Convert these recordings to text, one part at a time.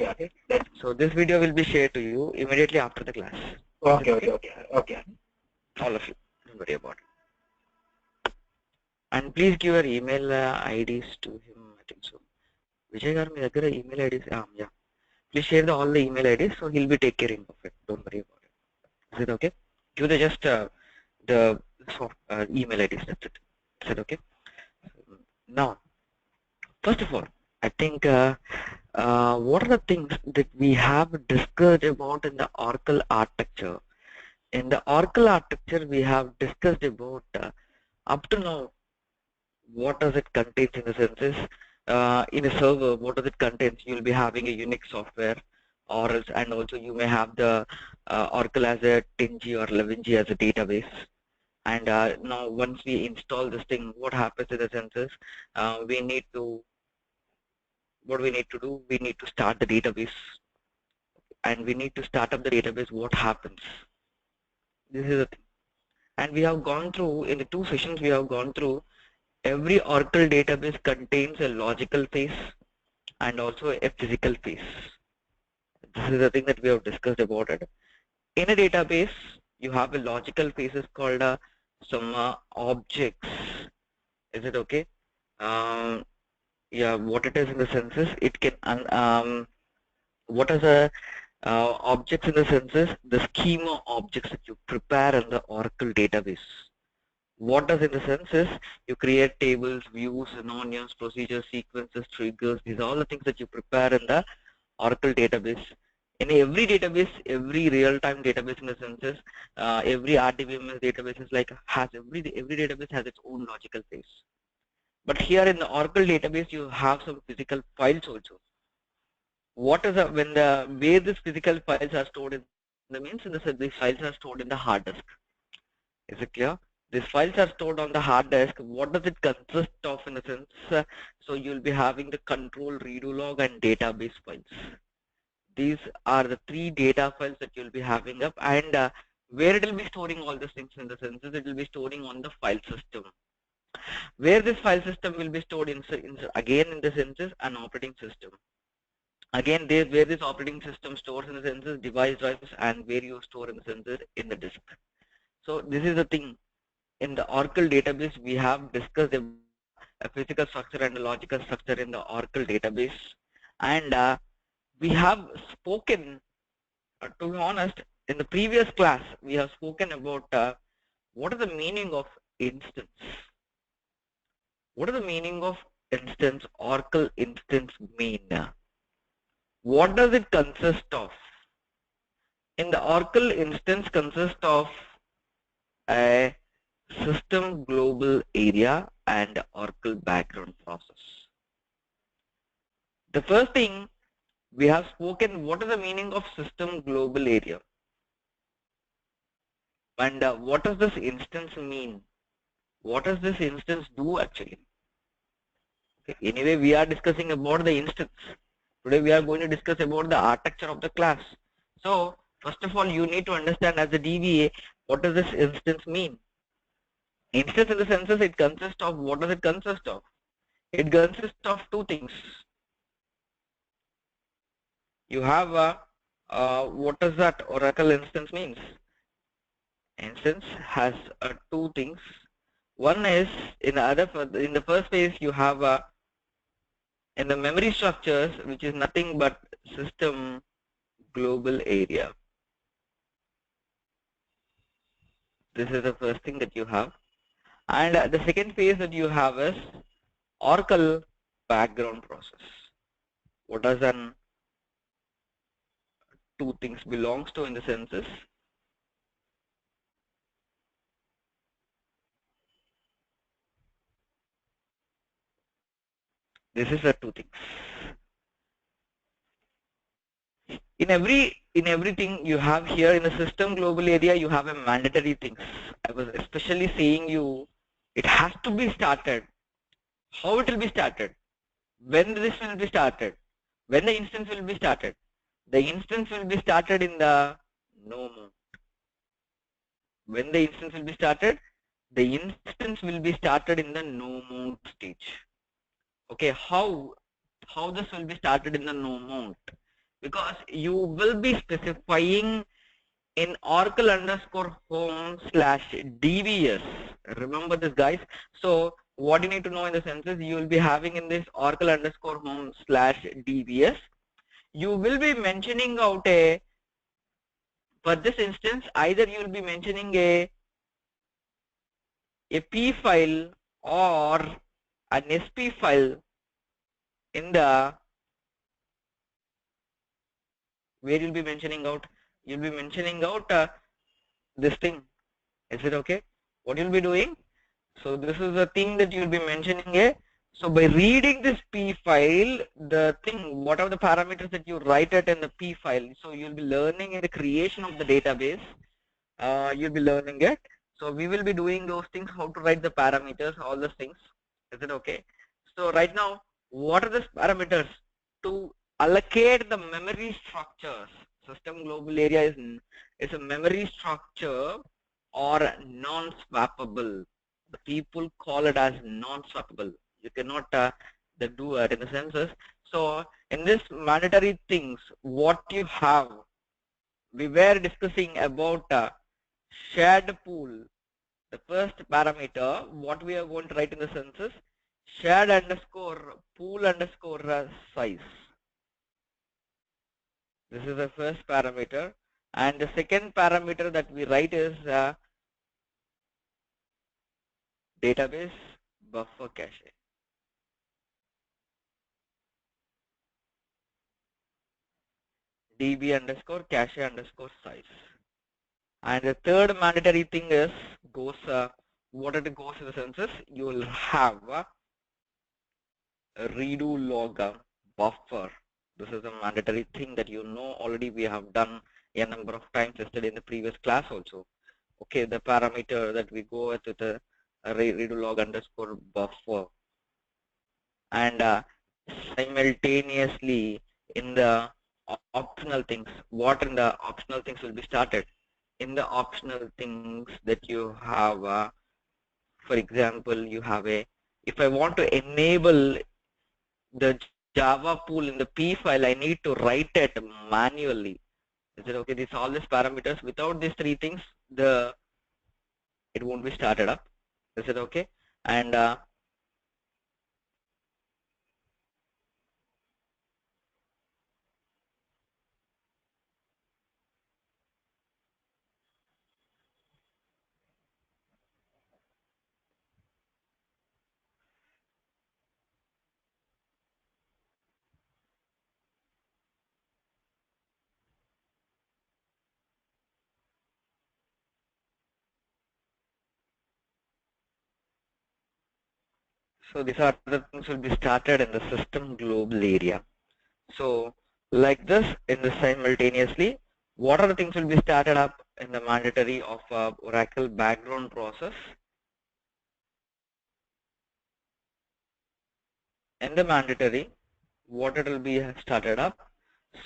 Okay. So this video will be shared to you immediately after the class. Okay. All of you, don't worry about it. And please give your email IDs to him. I think so. Vijay garu, మీ దగ్గర email IDs. Yeah. Please share all the email IDs, so he'll be take care of it. Don't worry about it. Is it okay? Give the just the email IDs. That's it. Is it okay? Now, first of all, I think what are the things that we have discussed about in the Oracle architecture? In the Oracle architecture, we have discussed about up to now what does it contain in the senses. In a server, what does it contain? You'll be having a Unix software, or else, and also you may have the Oracle as a 10G or 11G as a database. And now once we install this thing, what happens in the senses? We need to what we need to do, we need to start the database, and we need to start up the database. What happens? This is the thing. And we have gone through, in the 2 sessions we have gone through, every Oracle database contains a logical phase and also a physical phase. This is the thing that we have discussed about it. In a database, you have a logical phases called some objects. Is it okay? Yeah, what it is in the senses, it can what is a objects in the senses, the schema objects that you prepare in the Oracle database. What does in the sense is, you create tables, views, synonyms, procedures, sequences, triggers. These are all the things that you prepare in the Oracle database. In every database, every real-time database in the sense is, every RDBMS database is like has every database has its own logical phase. But here in the Oracle database, you have some physical files also. What is when the where these physical files are stored in the means in the sense these files are stored in the hard disk. Is it clear? These files are stored on the hard disk. What does it consist of in a sense? So you'll be having the control, redo log, and database files. These are the 3 data files that you'll be having up, and where it will be storing all these things in the senses, it will be storing on the file system. Where this file system will be stored again in the senses, an operating system. Again, where this operating system stores in the senses, device drives, and where you store in the senses in the disk. So this is the thing. In the Oracle database, we have discussed a physical structure and a logical structure in the Oracle database, and we have spoken, to be honest, in the previous class, we have spoken about what is the meaning of instance. What is the meaning of instance? Oracle instance mean? What does it consist of? In the Oracle instance consists of a system global area and Oracle background process. The first thing we have spoken, what is the meaning of system global area? And what does this instance mean? What does this instance do actually? Okay. Anyway, we are discussing about the instance. Today we are going to discuss about the architecture of the class. So first of all, you need to understand as a DBA, what does this instance mean? Instance in the senses, it consists of, what does it consist of? It consists of 2 things. You have what does that Oracle instance means? Instance has 2 things. One is in the first phase you have in the memory structures, which is nothing but system global area. This is the first thing that you have, and the second phase that you have is Oracle background process. What does an 2 things belongs to in the senses? This is the 2 things. In everything you have here in the system global area, you have a mandatory things. I was especially saying you, it has to be started. How it will be started? When this will be started? When the instance will be started? The instance will be started in the no mode. When the instance will be started? The instance will be started in the no mode stage. Okay, how this will be started in the no mode? because you will be specifying in Oracle underscore home slash DBS. Remember this, guys. So what you need to know in the sense is you will be having in this Oracle underscore home slash DBS. You will be mentioning out for this instance, either you will be mentioning a P file or an SP file in the, where you'll be mentioning out, you'll be mentioning out this thing. Is it okay? What you'll be doing? So this is the thing that you'll be mentioning a. So by reading this P file, the thing, whatever the parameters that you write it in the P file, so you'll be learning in the creation of the database. You'll be learning it. So we will be doing those things, how to write the parameters, all those things. Is it okay? So right now, what are the parameters to allocate the memory structures? System global area is a memory structure or non-swappable. The people call it as non-swappable. You cannot do it in the senses. So in this mandatory things, what you have, we were discussing about shared pool. The first parameter, what we are going to write in the census, shared underscore pool underscore size. This is the first parameter. And the second parameter that we write is database buffer cache. DB underscore cache underscore size. And the third mandatory thing is goes, what are the goes in the census? You will have redo log buffer. This is a mandatory thing that you know already. We have done a number of times yesterday in the previous class also. Okay, the parameter that we go with the redo log underscore buffer, and simultaneously in the optional things, what in the optional things will be started. In the optional things that you have, for example, you have a, if I want to enable the Java pool in the P file, I need to write it manually. Is it okay? These all these parameters. Without these three things, it won't be started up. Is it okay? And so these are the things will be started in the system global area. So like this, in the simultaneously, what are the things will be started up in the mandatory of Oracle background process? In the mandatory, what it will be started up.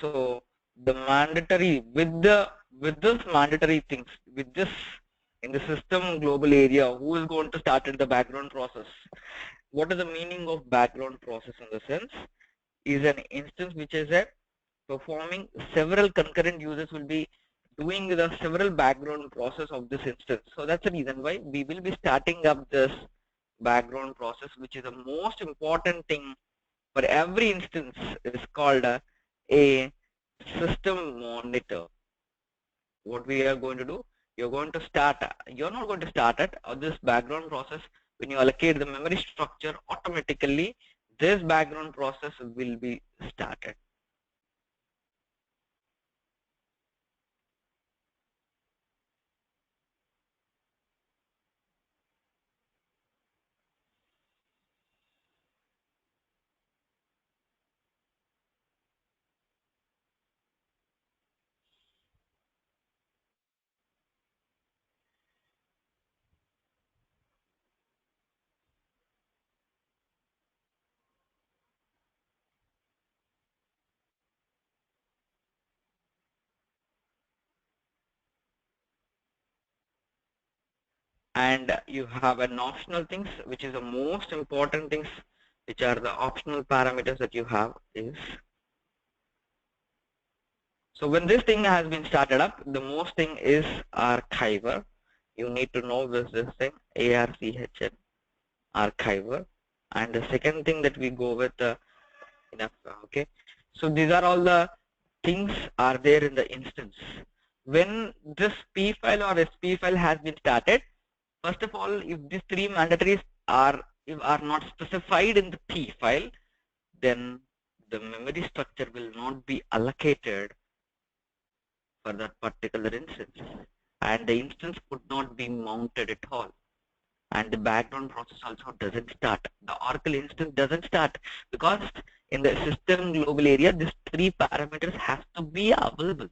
So the mandatory with this mandatory things, with this in the system global area, who is going to start in the background process? What is the meaning of background process in the sense? Is an instance which is a performing several concurrent users will be doing the several background process of this instance. So that's the reason why we will be starting up this background process, which is the most important thing for every instance. Is called a system monitor. What we are going to do, you're going to start, you're not going to start it, or this background process, when you allocate the memory structure, automatically this background process will be started. And you have an optional things, which is the most important things, which are the optional parameters that you have is So when this thing has been started up, the most thing is archiver. You need to know this thing, ARCHN, archiver. And the second thing that we go with, enough, okay. So these are all the things are there in the instance. When this P file or SP file has been started, first of all, if these three mandatories are not specified in the P file, then the memory structure will not be allocated for that particular instance, and the instance could not be mounted at all, and the background process also doesn't start. The Oracle instance doesn't start because in the system global area, these three parameters have to be available.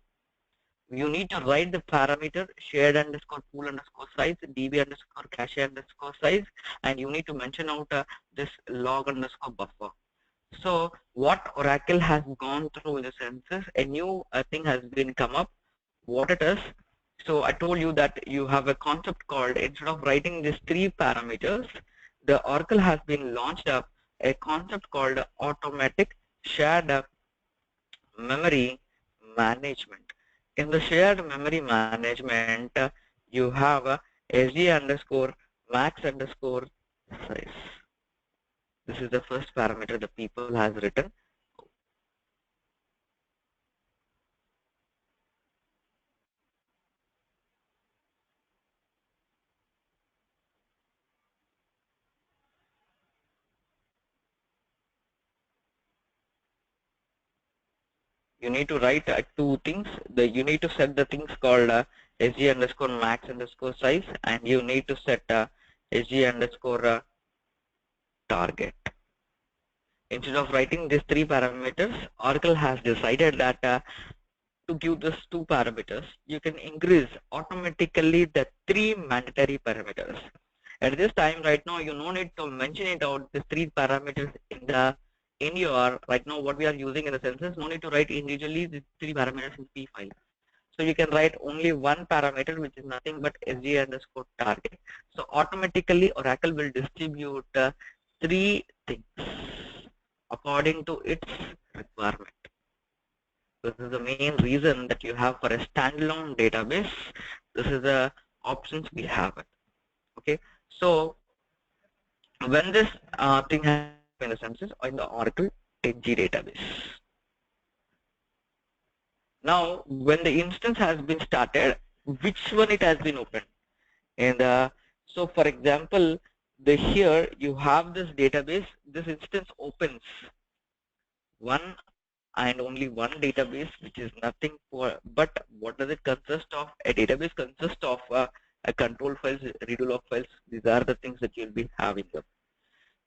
You need to write the parameter shared underscore pool underscore size, db underscore cache underscore size, and you need to mention out this log underscore buffer. So what Oracle has gone through in the census, a new thing has been come up. What it is? So I told you that you have a concept called, instead of writing these three parameters, the Oracle has been launched up a concept called automatic shared memory management. In the shared memory management, you have SG underscore max underscore size. This is the first parameter the people has written. You need to write two things. You need to set the things called SG underscore max underscore size, and you need to set SG underscore target. Instead of writing these three parameters, Oracle has decided that to give these two parameters, you can increase automatically the three mandatory parameters. At this time, right now, you no need to mention it out, the three parameters in your, right now what we are using in the census, no need to write individually the three parameters in P file. So you can write only one parameter, which is nothing but SG underscore target. So automatically Oracle will distribute three things according to its requirement. This is the main reason that you have for a standalone database. This is the options we have it. Okay. So when this thing has in the census or in the Oracle 10G database. Now, when the instance has been started, which one it has been opened? And so, for example, here you have this database. This instance opens one and only one database, which is nothing for. But what does it consist of? A database consists of a control files, redo log files. These are the things that you'll be having them.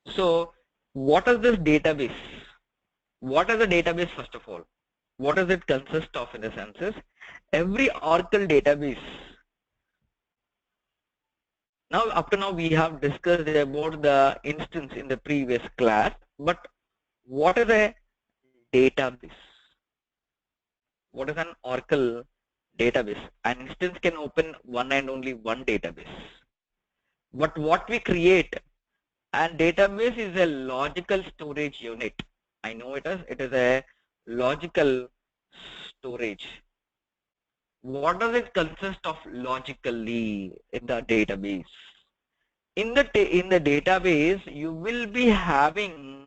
So, what is this database? What is the database first of all? What does it consist of in the census? Every Oracle database. Now, up to now, we have discussed about the instance in the previous class, but what is a database? What is an Oracle database? An instance can open one and only one database. But what we create, and database is a logical storage unit. I know it is a logical storage. What does it consist of logically in the database? In the database, you will be having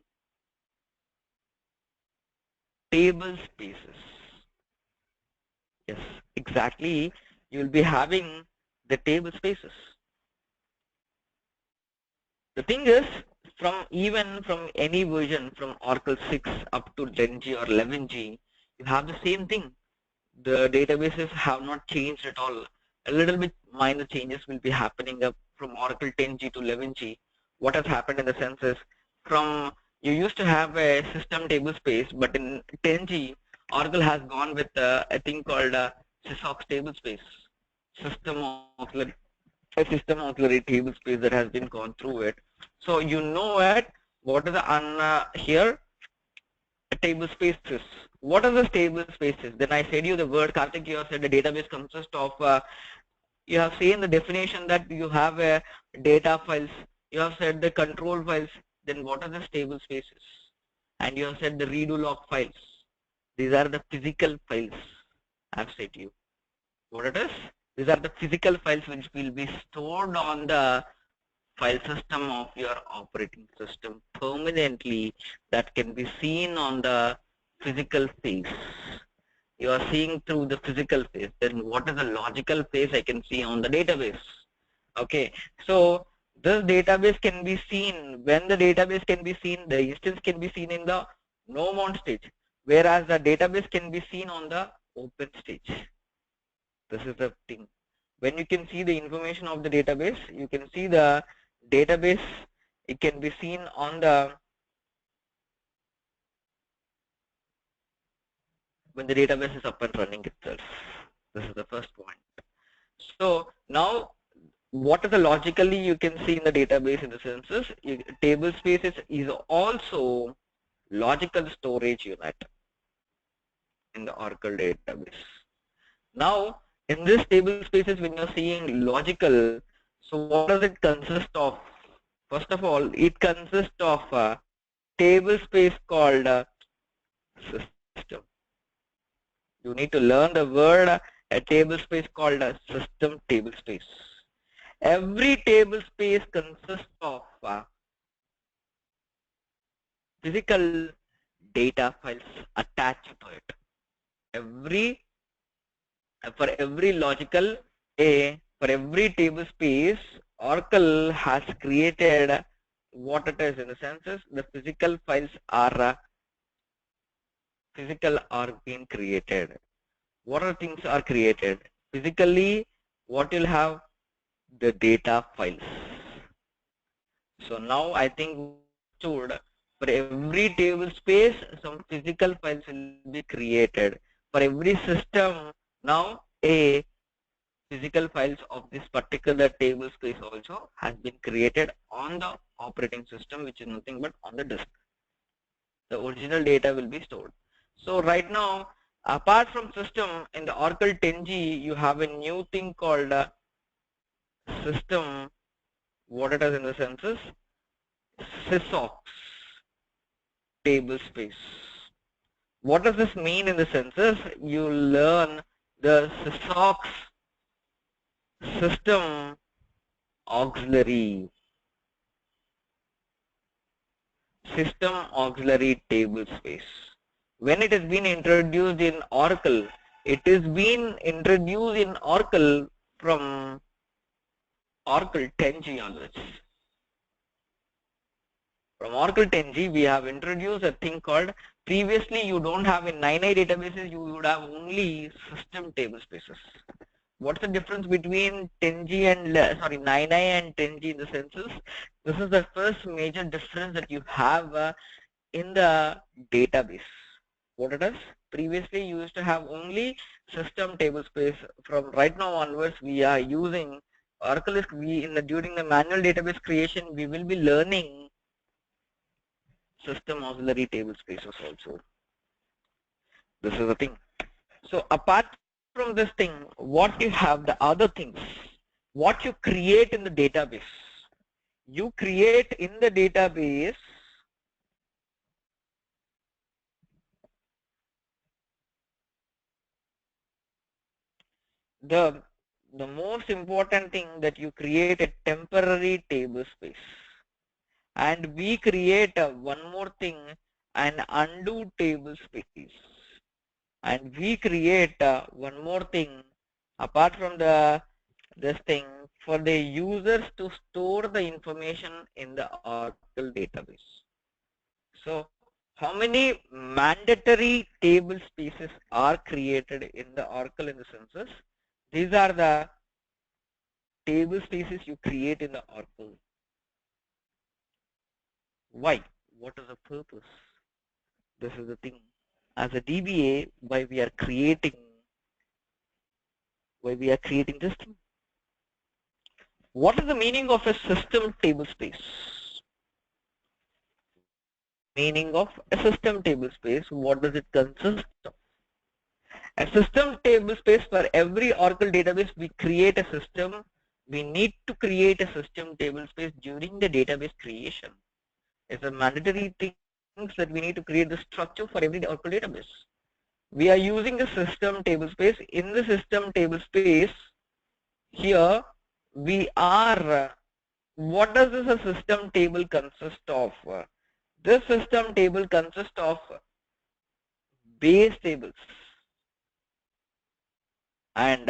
table spaces. Yes, exactly. You will be having the table spaces. The thing is, even from any version from Oracle 6 up to 10G or 11G, you have the same thing. The databases have not changed at all. A little bit minor changes will be happening up from Oracle 10G to 11G. What has happened in the sense is, from you used to have a system table space, but in 10G, Oracle has gone with a thing called sysox table space, system auxiliary, a system auxiliary table space that has been gone through it. So you know it. What is the here? Table spaces. What are the table spaces? Then I said you the word, Karthik, you have said the database consists of, you have seen the definition that you have data files, you have said the control files, then what are the table spaces? And you have said the redo log files. These are the physical files. I've said to you. What it is? These are the physical files which will be stored on the file system of your operating system permanently, that can be seen on the physical face. You are seeing through the physical face. Then what is the logical face I can see on the database? Okay, so this database can be seen. When the database can be seen, the instance can be seen in the no mount stage, whereas the database can be seen on the open stage. This is the thing. When you can see the information of the database, you can see the database. It can be seen on the when the database is up and running itself. This is the first point. So now, what is the logically you can see in the database in the senses? Table spaces is also logical storage unit in the Oracle database. Now, in this table spaces, when you're seeing logical, so what does it consist of? First of all, it consists of a table space called system. You need to learn the word a table space called a system table space. Every table space consists of physical data files attached to it. For every logical for every table space, Oracle has created what it is in the senses. The physical files are being created. What are things are created? Physically, what you'll have the data files. So now I think stored for every table space, some physical files will be created. For every system, now a physical files of this particular table space also has been created on the operating system, which is nothing but on the disk. The original data will be stored. So right now, apart from system in the Oracle 10G, you have a new thing called system. What it is in the senses, sysocs table space. What does this mean in the senses? You learn the sysocs system auxiliary table space. When it has been introduced in Oracle, it is been introduced in Oracle from Oracle 10G onwards. From Oracle 10G, we have introduced a thing called, previously you don't have in 9i databases, you would have only system table spaces. What's the difference between 10G and 9i and 10G in the senses? This is the first major difference that you have in the database. What it is? Previously you used to have only system table space. From right now onwards, we are using Oracle. During the manual database creation, we will be learning system auxiliary table spaces also. This is the thing. So apart from this thing, what you have the other things, what you create in the database. You create in the database the most important thing, that you create a temporary table space. And we create one more thing, an undo table space. And we create one more thing apart from this thing, for the users to store the information in the Oracle database. So how many mandatory table spaces are created in the Oracle in the census? These are the table spaces you create in the Oracle. Why? What is the purpose? This is the thing. As a DBA, why we are creating this thing? What is the meaning of a system table space? Meaning of a system table space, what does it consist of? A system table space, for every Oracle database we create a system, we need to create a system table space during the database creation. It's a mandatory things that we need to create the structure for every Oracle database. we are using the system table space. In the system table space, here we are, what does this a system table consist of? This system table consists of base tables and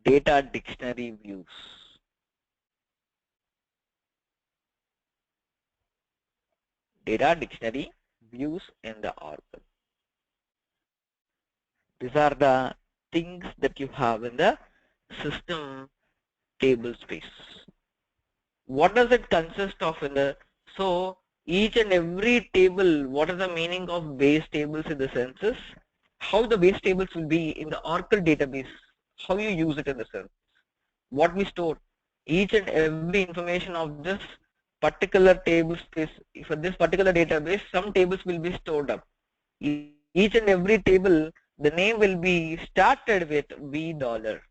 data dictionary views. Data dictionary views in the Oracle. These are the things that you have in the system table space. What does it consist of in the, so each and every table, what is the meaning of base tables in the senses? How the base tables will be in the Oracle database, how you use it in the sense, what we store, each and every information of this particular table space. For this particular database, some tables will be stored up. Each and every table, the name will be started with V dollar,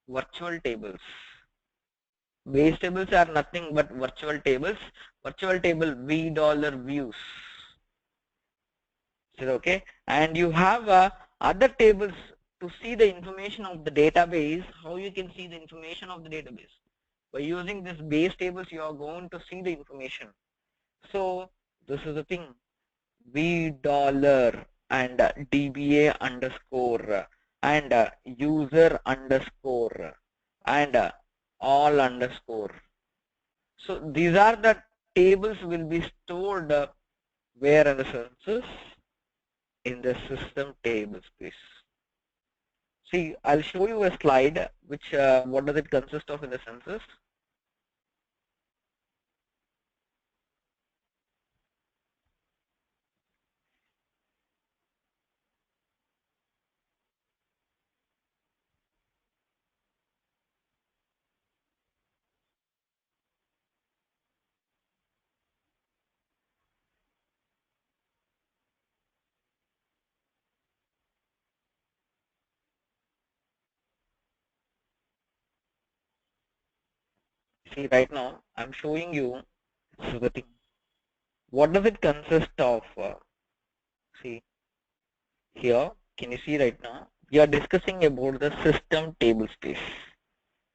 virtual tables. Base tables are nothing but virtual tables. Virtual table V dollar views. Is it okay? And you have other tables to see the information of the database. How you can see the information of the database? By using this base tables, you are going to see the information. So this is the thing. V dollar and DBA underscore and user underscore and all underscore. So these are the tables will be stored where in the census, in the system table space. See, I'll show you a slide which what does it consist of in the census. See, right now I'm showing you, this is the thing. What does it consist of? See here, can you see right now? We are discussing about the system table space.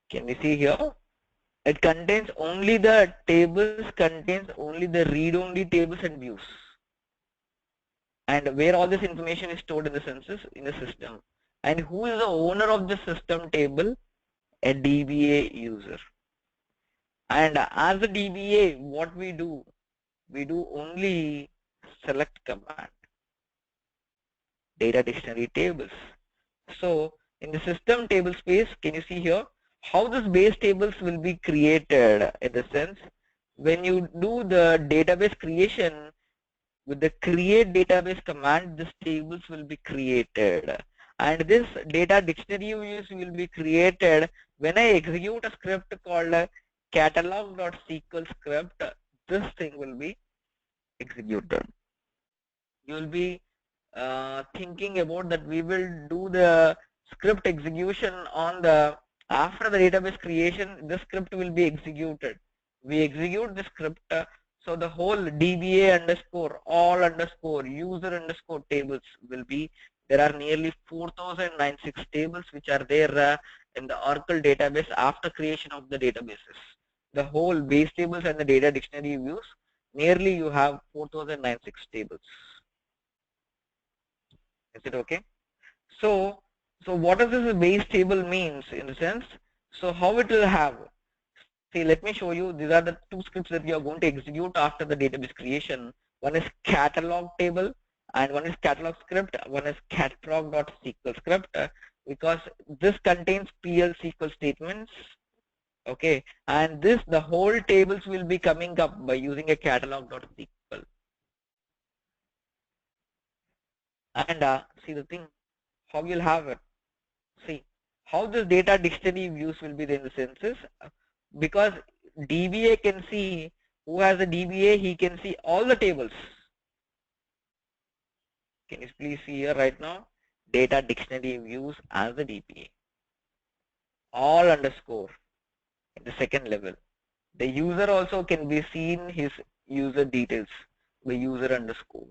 Can you see here? It contains only the tables, contains only the read-only tables and views. And where all this information is stored in the census, in the system. And who is the owner of the system table? A DBA user. And as a DBA, what we do? We do only select command, data dictionary tables. So in the system table space, can you see here how this base tables will be created? In the sense, when you do the database creation with the create database command, these tables will be created, and this data dictionary views will be created when I execute a script called catalog.sql script. This thing will be executed. You will be thinking about that we will do the script execution on the, after the database creation, the script will be executed. We execute the script, so the whole DBA underscore all underscore user underscore tables will be, there are nearly 4096 tables which are there in the Oracle database after creation of the databases. The whole base tables and the data dictionary views, nearly you have 4096 tables. Is it okay? So what does this base table means in the sense? So how it will have? See, let me show you. These are the two scripts that we are going to execute after the database creation. One is catalog table and one is catalog script. One is catalog.sql script because this contains PL SQL statements. Okay, and this, the whole tables will be coming up by using a catalog.sql. And see the thing, how you'll have it. See how this data dictionary views will be there in the census, because DBA can see, who has a DBA, he can see all the tables. Can you please see here right now, data dictionary views as the DBA, all underscore in the second level. The user also can be seen his user details. by user underscore.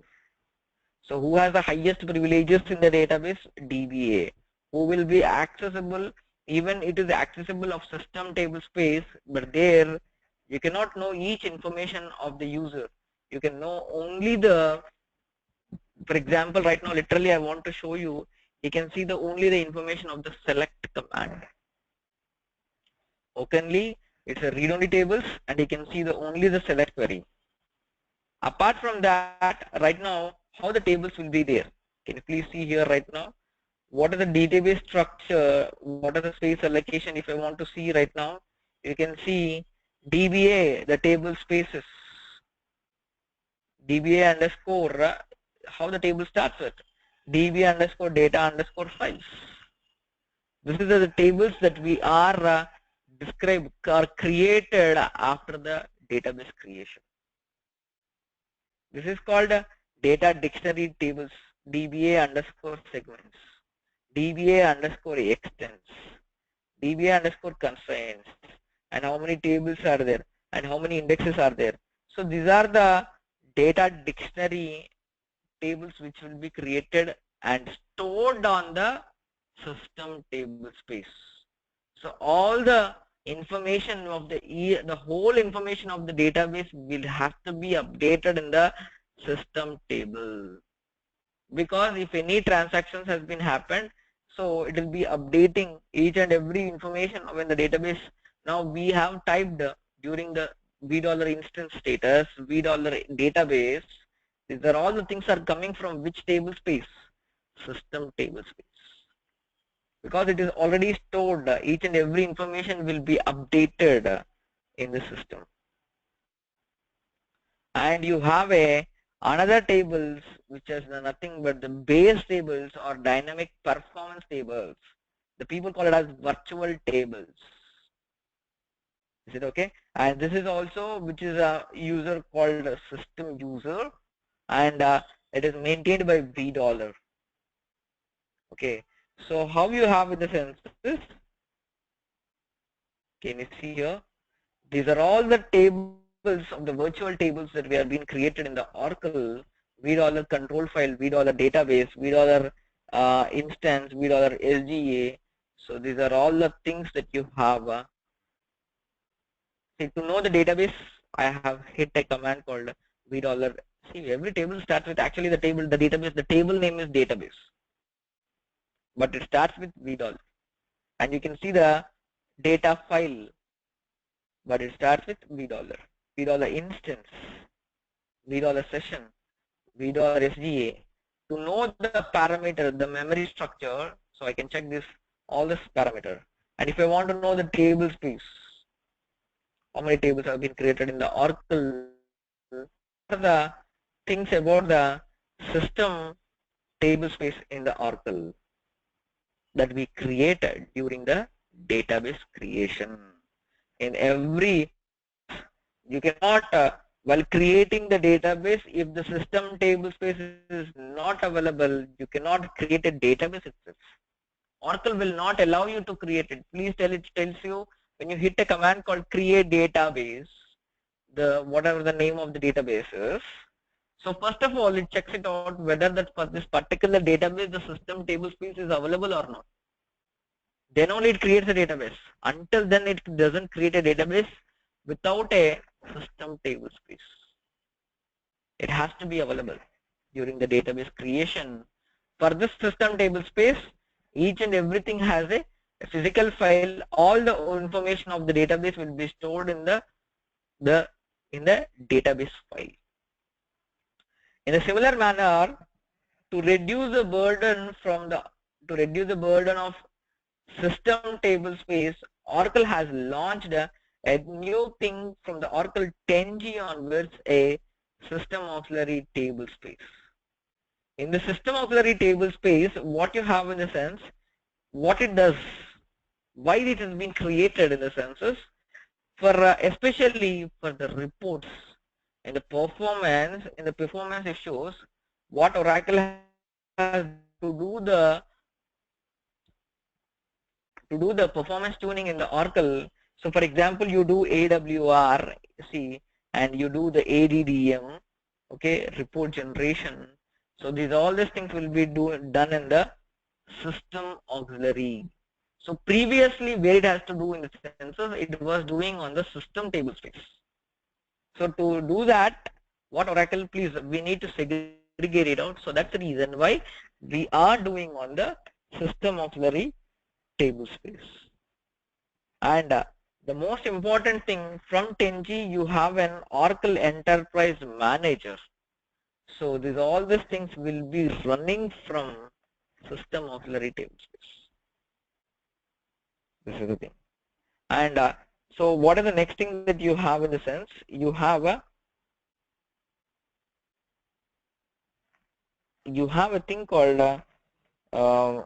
So who has the highest privileges in the database? DBA. Who will be accessible, even it is accessible of system table space, but there you cannot know each information of the user. You can know only the, for example, right now literally I want to show you, you can see the only the information of the select command. Openly, it's a read-only tables, and you can see the only the select query. Apart from that, right now, how the tables will be there? Can you please see here right now? What is the database structure? What is the space allocation? If I want to see right now, you can see DBA, the table spaces. DBA underscore, how the table starts with? DBA underscore data underscore files. This is the tables that we are described or created after the database creation. This is called data dictionary tables, DBA underscore segments, DBA underscore extents, DBA underscore constraints, and how many tables are there and how many indexes are there. So these are the data dictionary tables which will be created and stored on the system table space. So all the information of the whole information of the database will have to be updated in the system table, because if any transactions has been happened, so it will be updating each and every information in the database. Now we have typed during the $v instance status, $v database. These are all the things are coming from which table space? System table space. Because it is already stored, each and every information will be updated in the system. And you have another tables which is nothing but the base tables or dynamic performance tables. The people call it as virtual tables. Is it okay? And this is also which is a user called a system user, and it is maintained by $v. Okay. So how you have in the census? Can you see here? These are all the tables of the virtual tables that we have been created in the Oracle $v control file, $v database, $v instance, $v SGA. So these are all the things that you have. See, to know the database, I have hit a command called $v. See, every table starts with actually the table, the database, the table name is database, but it starts with $v. And you can see the data file, but it starts with $v. $v instance, $v session, $v SGA. To know the parameter, the memory structure, so I can check this, all this parameter. And if I want to know the table space, how many tables have been created in the Oracle, the things about the system table space in the Oracle that we created during the database creation. In every, you cannot, while creating the database, if the system table space is not available, you cannot create a database itself. Oracle will not allow you to create it. Please tell it tells you when you hit a command called create database, the whatever the name of the database is. So first of all, it checks it out whether that for this particular database the system table space is available or not. Then only it creates a database. Until then, it doesn't create a database without a system table space. It has to be available during the database creation. For this system table space, each and everything has a physical file. All the information of the database will be stored in the database file. In a similar manner, to reduce the burden of system table space, Oracle has launched a new thing from the Oracle 10G onwards, a system auxiliary table space. In the system auxiliary table space, what you have in the sense, what it does, why it has been created in the senses, for especially for the reports and the performance issues, what Oracle has to do the performance tuning in the Oracle. So for example, you do AWR, see, and you do the ADDM, okay, report generation. So these all these things will be done in the system auxiliary. So previously where it has to do in the census, it was doing on the system tablespace. So to do that, what Oracle, please, we need to segregate it out. So that's the reason why we are doing on the system auxiliary tablespace. And the most important thing from 10G, you have an Oracle Enterprise Manager. So all these things will be running from system auxiliary tablespace. This is the thing. And so what is the next thing that you have in the sense? You have a thing called uh,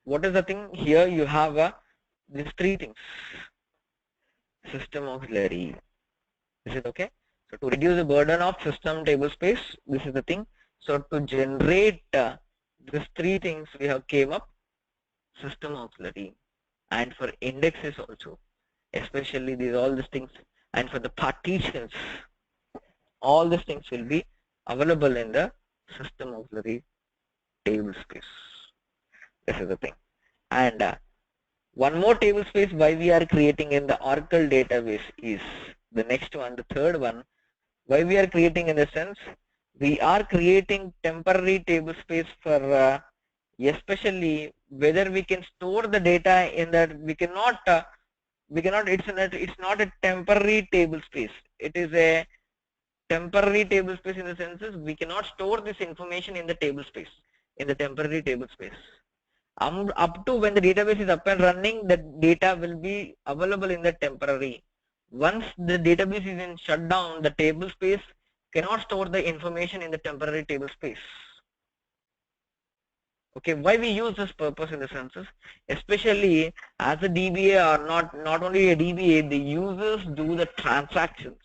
what is the thing here? You have these three things. System auxiliary. This is okay. So to reduce the burden of system tablespace, this is the thing. So to generate these three things, we have came up system auxiliary, and for indexes also, especially these all these things, and for the partitions, all these things will be available in the system auxiliary tablespace. This is the thing. And one more tablespace why we are creating in the Oracle database is the next one, the third one. Why we are creating in the sense, we are creating temporary tablespace for especially whether we can store the data in that we cannot it's not a temporary tablespace. It is a temporary tablespace in the senses we cannot store this information in the tablespace, in the temporary tablespace. Up to when the database is up and running, the data will be available in the temporary. Once the database is in shutdown, the table space cannot store the information in the temporary table space. Okay, why we use this purpose in the census? Especially as a DBA or not only a DBA, the users do the transactions.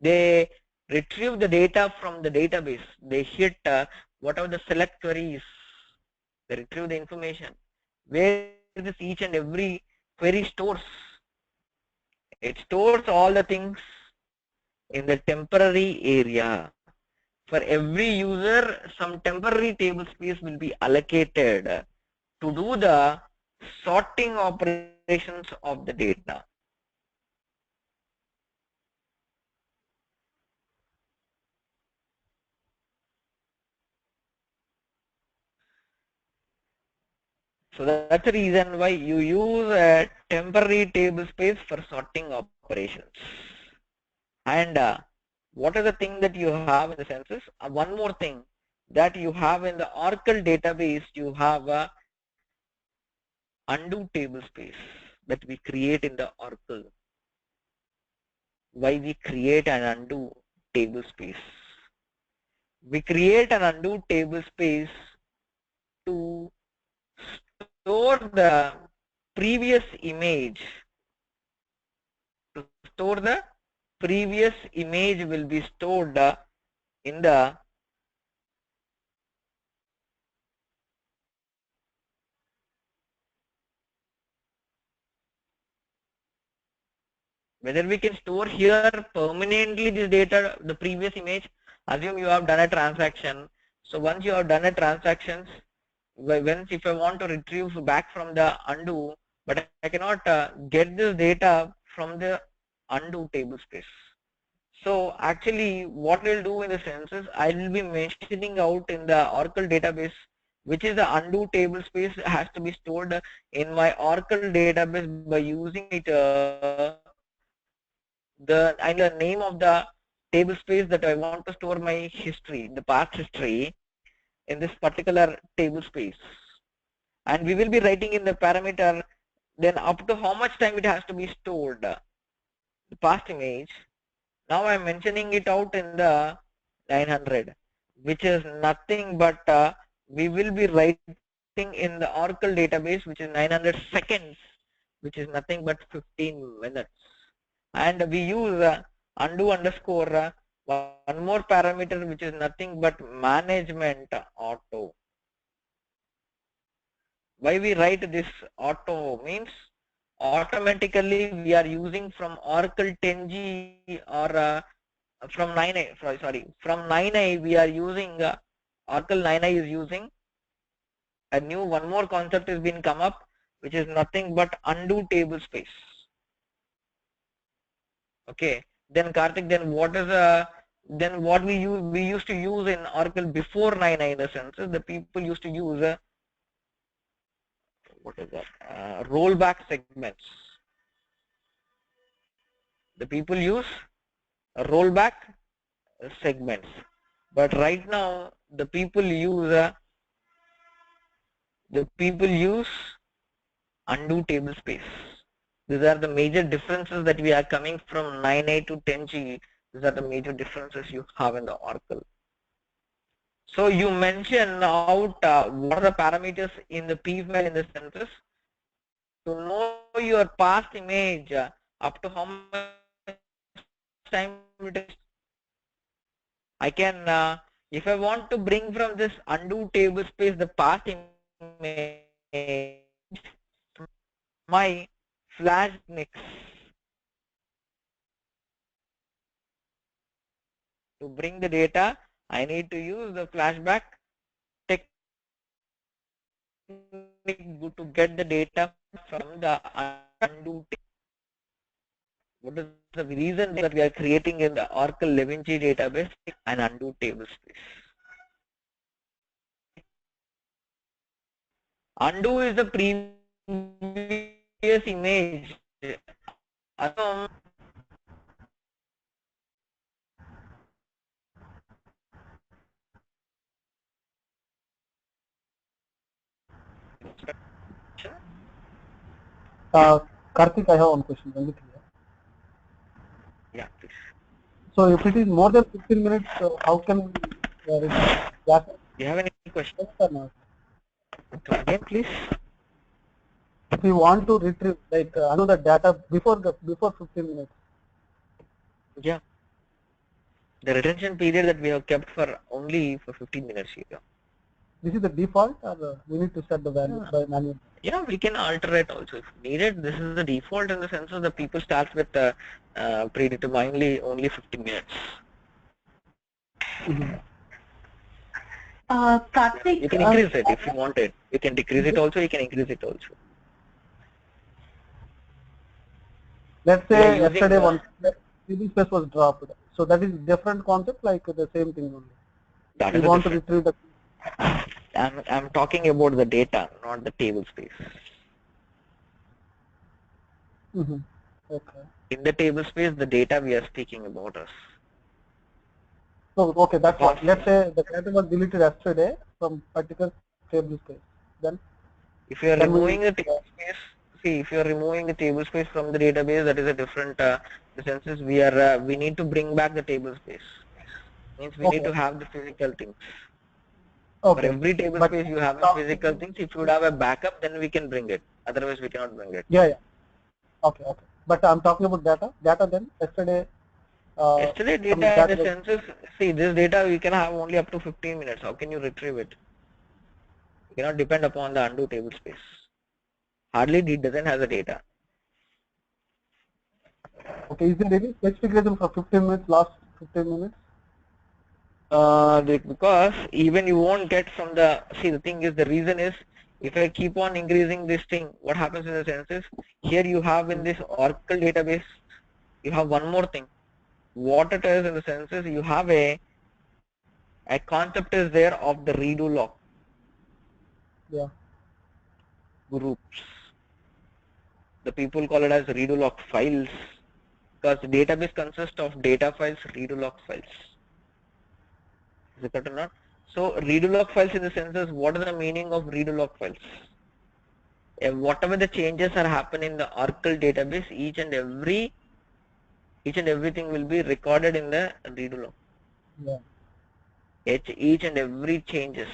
They retrieve the data from the database. They hit whatever the select query is. They retrieve the information. Where this each and every query stores. It stores all the things in the temporary area. For every user, some temporary table space will be allocated to do the sorting operations of the data. So that's the reason why you use a temporary table space for sorting operations. And what is the thing that you have in the census? One more thing that you have in the Oracle database, you have a undo table space that we create in the Oracle. Why we create an undo table space? We create an undo table space to store the previous image. To store the previous image will be stored in the whether we can store here permanently this data, the previous image. Assume you have done a transaction. So once you have done a transaction, once if I want to retrieve back from the undo, but I cannot get this data from the undo table space. So actually what we'll do in the sense is I will be mentioning out in the Oracle database which is the undo table space has to be stored in my Oracle database by using it the name of the table space that I want to store my history, the past history in this particular table space. And we will be writing in the parameter then up to how much time it has to be stored, the past image. Now I'm mentioning it out in the 900, which is nothing but we will be writing in the Oracle database, which is 900 seconds, which is nothing but 15 minutes. And we use undo underscore one more parameter, which is nothing but management auto. Why we write this auto means automatically we are using from Oracle 10G or from 9i, sorry, from 9i we are using Oracle 9i is using a new one more concept has been come up, which is nothing but undo table space. Okay, then Karthik, then what is then what we used to use in Oracle before 9i in the sense the people used to use what is that rollback segments. The people use rollback segments, but right now the people use undo table space. These are the major differences that we are coming from 9a to 10g. These are the major differences you have in the Oracle. So you mentioned out what are the parameters in the P file in the census to know your past image up to how much time it is. I can if I want to bring from this undo table space the past image, my flash next to bring the data, I need to use the flashback technique to get the data from the undo. What is the reason that we are creating in the Oracle 11G database an undo table space? Undo is the previous image. Karthik, I have one question. Yeah, please. So if it is more than 15 minutes, how can we Do you have any questions? Come again, please. If we want to retrieve, like undo the data before 15 minutes. Yeah. The retention period that we have kept for only for 15 minutes here. This is the default, or we need to set the value by manual? Yeah, we can alter it also if needed. This is the default in the sense of the people start with predeterminedly only 15 minutes. Karthik, you can increase it if you want it. You can decrease it also. You can increase it also. Let's say yesterday one table space was dropped, so that is different concept, like the same thing only. That we is want to retrieve the. I'm talking about the data, not the table space. Okay. In the table space, the data we are speaking about us. So okay, that's what. Let's say the data was deleted yesterday from particular table space. Then if you are removing the table space, see if you are removing the table space from the database, that is a different. The sense is we need to bring back the table space. Means we need to have the physical things. For every table space you have a physical things. If you would have a backup, then we can bring it. Otherwise, we cannot bring it. Yeah. Okay. But I'm talking about data. Data then yesterday. Yesterday data in the sense is, see this data we can have only up to 15 minutes. How can you retrieve it? You cannot depend upon the undo table space. Hardly it doesn't have the data. Okay, is there any specific reason for 15 minutes, last 15 minutes? Because even you won't get from the, see the thing is, the reason is, if I keep on increasing this thing, what happens in the sense is, here you have in this Oracle database, you have one more thing. What it is in the sense is, you have a concept is there of the redo lock. Yeah. Groups. The people call it as redo lock files, because the database consists of data files, redo lock files. Is it correct or not? So redo lock files in the sense is, what is the meaning of redo lock files? Whatever the changes are happening in the Oracle database, each and everything will be recorded in the redo log. Yeah. Each and every changes.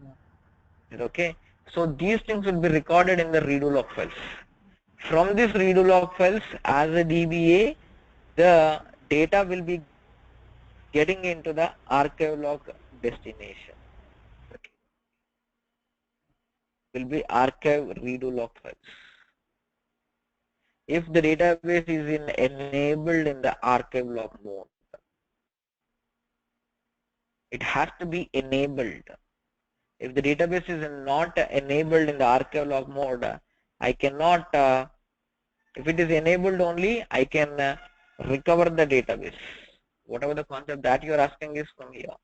Yeah. Okay. So these things will be recorded in the redo log files. From this redo log files, as a DBA, the data will be getting into the archive log destination. Okay. Will be archive redo log files. if the database is enabled in the archive log mode. It has to be enabled. If the database is not enabled in the archive log mode, I cannot, if it is enabled only, I can recover the database. Whatever the concept that you are asking is from here.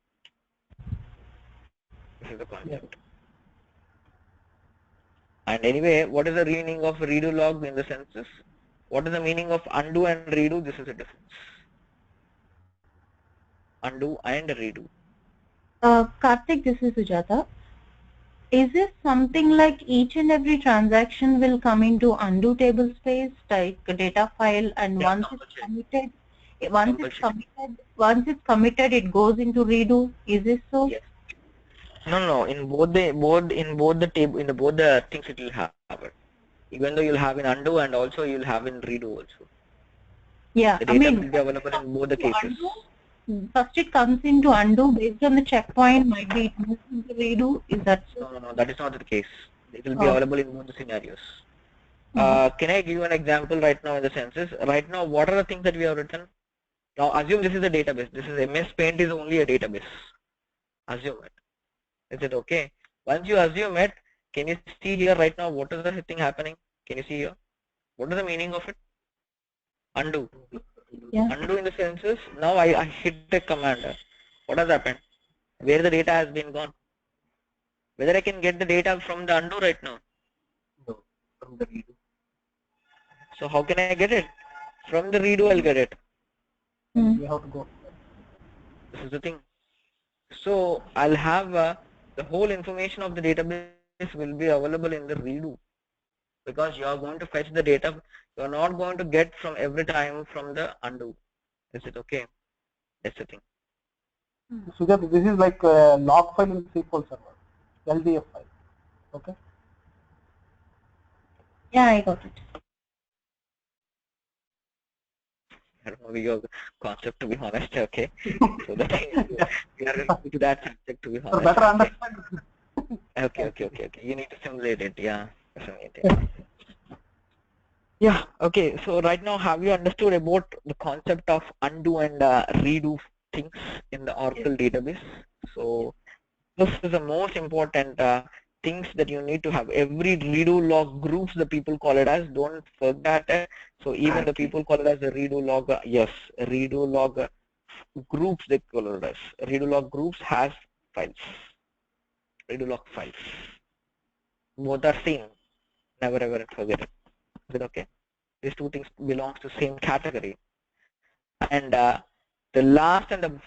This is the concept. And anyway, what is the meaning of redo log in the census? What is the meaning of undo and redo? This is a difference. Undo and redo. Karthik, this is Sujata. Is it something like each and every transaction will come into undo table space, like a data file, and once it's committed, it goes into redo? Is it so? Yes. No. In both the things it will have it. Even though you'll have in undo and also you'll have in redo also. Yeah, the data will be available in both the cases. First it comes into undo based on the checkpoint, might be it moves into redo. Is that so? No, that is not the case. It will be available in both the scenarios. Can I give you an example right now in the census? Right now, what are the things that we have written? Now assume this is a database. This is MS Paint is only a database. Assume it. Is it okay? Once you assume it, can you see here right now what is the thing happening? Can you see here? What is the meaning of it? Undo. Yeah. Undo in the census. Now I hit a command. What has happened? Where the data has been gone? Whether I can get the data from the undo right now? No, from the redo. So how can I get it? From the redo I'll get it. You have to go. This is the thing. So I'll have the whole information of the database will be available in the redo, because you are going to fetch the data. You are not going to get from every time from the undo. Is it okay? That's the thing. Sujat, this is like a log file in SQL Server, LDF file. Okay. Yeah, I got it. I don't know your concept, to be honest. Okay. So that we are to that subject, to be honest. better understand. Okay. You need to simulate it. Yeah. Yeah. Okay. So right now, have you understood about the concept of undo and redo things in the Oracle database? So this is the most important things that you need to have. Every redo log groups, the people call it as. Don't forget. So even the people call it as a redo log. Yes, redo log groups they call it as. Redo log groups has files. Redo log files. Both are same. Never ever forget it. Is it okay? These two things belongs to same category. And the last and the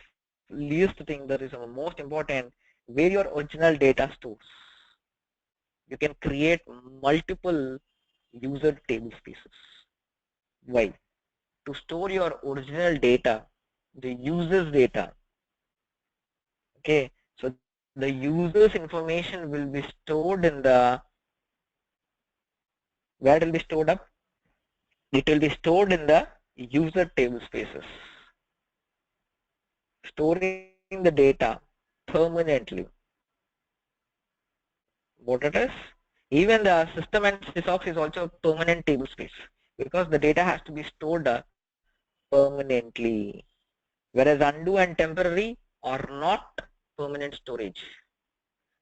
least thing that is the most important, where your original data stores. You can create multiple user table spaces. Why? To store your original data, the user's data. Okay, so the user's information will be stored in the, where it will be stored up? It will be stored in the user table spaces. Storing the data permanently. What it is? Even the system and SysOps is also a permanent table space, because the data has to be stored permanently. Whereas undo and temporary are not permanent storage.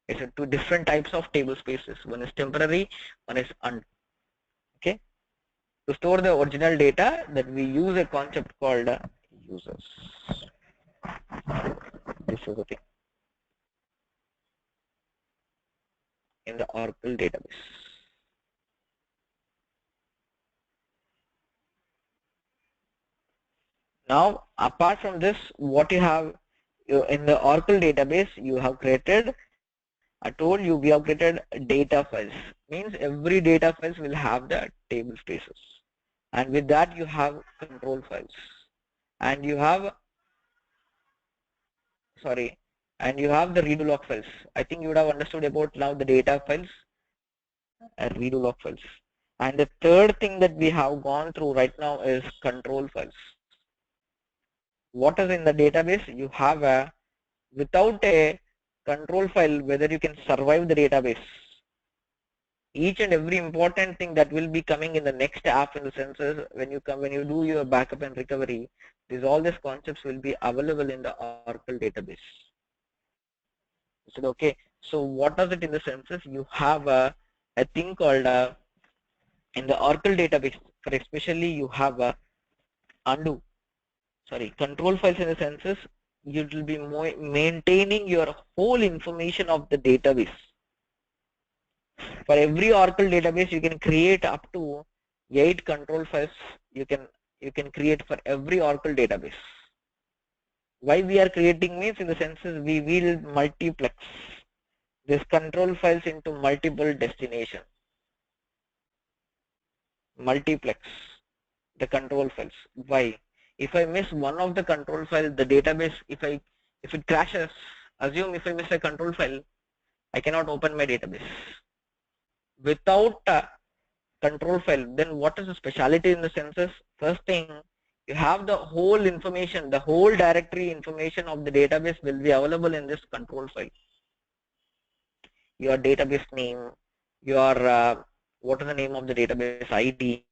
It's two different types of table spaces. One is temporary, one is undo. Okay. To store the original data, that we use a concept called users. This is the thing in the Oracle database. Now, apart from this, what you have in the Oracle database, you have created, I told you we have created data files. Means every data files will have the table spaces. And with that you have control files. And you have, and you have the redo log files. I think you would have understood about now the data files and redo log files. And the third thing that we have gone through right now is control files. What is in the database? You have a, without a control file, whether you can survive the database. each and every important thing that will be coming in the next app in the sensors, when you do your backup and recovery, all these concepts will be available in the Oracle database. Is it okay? So what does it in the sensors? You have a thing called in the Oracle database, for especially you have a control files in the sensors. You will be maintaining your whole information of the database. For every Oracle database, you can create up to 8 control files. You can create for every Oracle database. Why we are creating means, in the senses we will multiplex this control files into multiple destinations. Multiplex the control files. Why? If I miss one of the control files, the database, if it crashes, assume if I miss a control file, I cannot open my database. Without a control file, then what is the speciality in the sensors? First thing, you have the whole information, the whole directory information of the database will be available in this control file. Your database name, your what is the name of the database ID,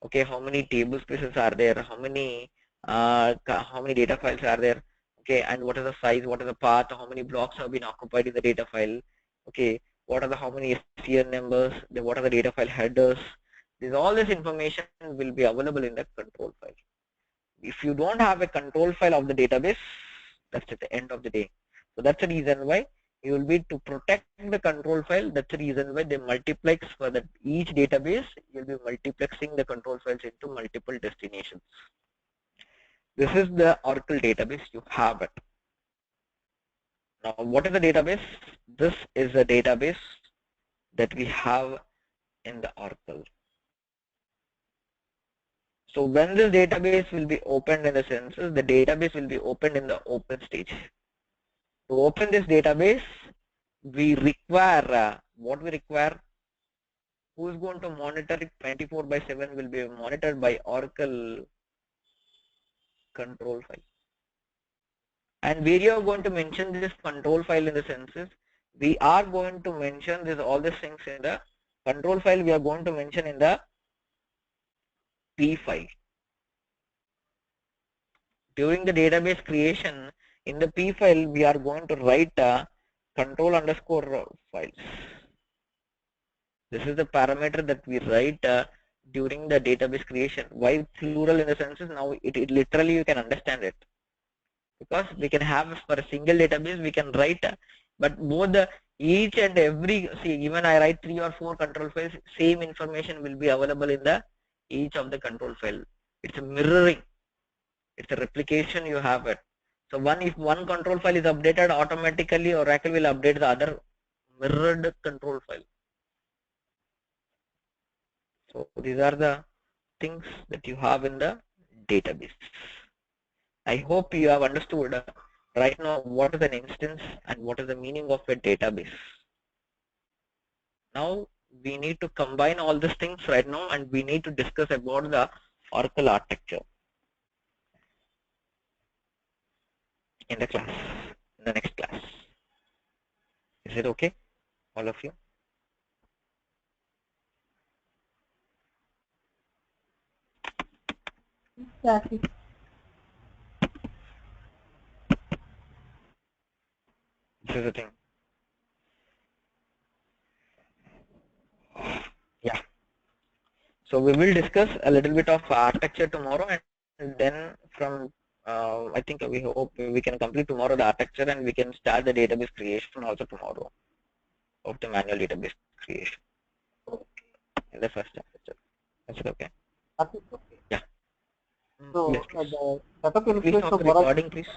okay, how many table spaces are there, how many data files are there, okay, and what is the size, what is the path, how many blocks have been occupied in the data file, okay, what are the how many SCN numbers, what are the data file headers. All this information will be available in the control file. If you don't have a control file of the database, that's at the end of the day. So that's the reason why you will be to protect the control file. That's the reason why they multiplex for that each database. You'll be multiplexing the control files into multiple destinations. This is the Oracle database. You have it. Now, what is the database? This is a database that we have in the Oracle. So when this database will be opened in the census, the database will be opened in the open stage. To open this database, we require what we require. Who is going to monitor it? 24/7 will be monitored by Oracle control file. And where you are going to mention this control file in the census, we are going to mention this all these things in the control file. We are going to mention in the P file. During the database creation, in the P file, we are going to write control_files. This is the parameter that we write during the database creation. Why plural in the senses? Now it literally you can understand it, because we can have for a single database we can write, but both the each and every, see, even I write 3 or 4 control files, same information will be available in the each of the control file. It's a mirroring. It's a replication, you have it. So if one control file is updated, automatically Oracle will update the other mirrored control file. So these are the things that you have in the database. I hope you have understood right now what is an instance and what is the meaning of a database. Now we need to combine all these things right now, and we need to discuss about the Oracle architecture in the class, in the next class. Is it okay, all of you? Exactly. This is the thing. Yeah. So we will discuss a little bit of architecture tomorrow, and then from I think we hope we can complete tomorrow the architecture, and we can start the database creation also tomorrow of the manual database creation in the first architecture. Is it okay? That is okay. Yeah. So Yes, please. the setup Please illustration stop of the Oracle. recording, please.